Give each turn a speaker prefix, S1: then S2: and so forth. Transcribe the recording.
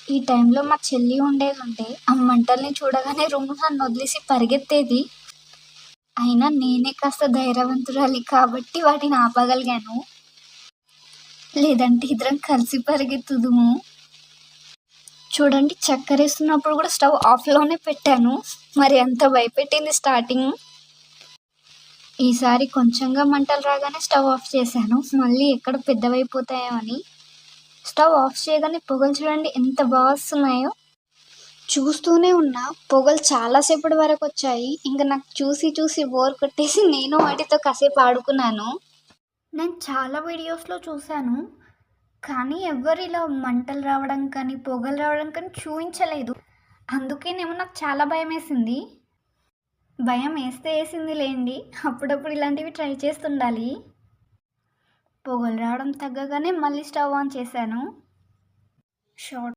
S1: ఈ టైంలో మా చెల్లి ఉండేదుంటే ఆ మంటల్ని చూడగానే రూమ్ నన్ను వదిలేసి పరిగెత్తేది. అయినా నేనే కాస్త ధైర్యవంతురాలి కాబట్టి వాటిని ఆపగలిగాను. లేదంటే ఇద్దరం కలిసి పరిగెత్తుదుము. చూడండి, చక్కెరేస్తున్నప్పుడు కూడా స్టవ్ ఆఫ్‌లోనే పెట్టాను. మరి అంత భయపెట్టింది స్టార్టింగ్. ఈసారి కొంచెంగా మంటలు రాగానే స్టవ్ ఆఫ్ చేశాను. మళ్ళీ ఎక్కడ పెద్దవైపోతాయో అని. స్టవ్ ఆఫ్ చేయగానే పొగలు చూడండి ఎంత బాగా వస్తున్నాయో. చూస్తూనే ఉన్నా, పొగలు చాలా సేపటి వరకు వచ్చాయి. ఇంక నాకు చూసి చూసి బోర్ కొట్టేసి నేను వాటితో కాసేపు ఆడుకున్నాను. నేను చాలా వీడియోస్‌లో చూశాను. కానీ ఎవ్వరు ఇలా మంటలు రావడం కానీ, పొగలు రావడం కానీ చూయించలేదు. అందుకేనేమో నాకు చాలా భయమేసింది. భయం వేస్తే వేసింది లేండి. అప్పుడప్పుడు ఇలాంటివి ట్రై చేస్తుండాలి. పొగలు రావడం తగ్గగానే మళ్ళీ స్టవ్ ఆన్ చేశాను. షార్ట్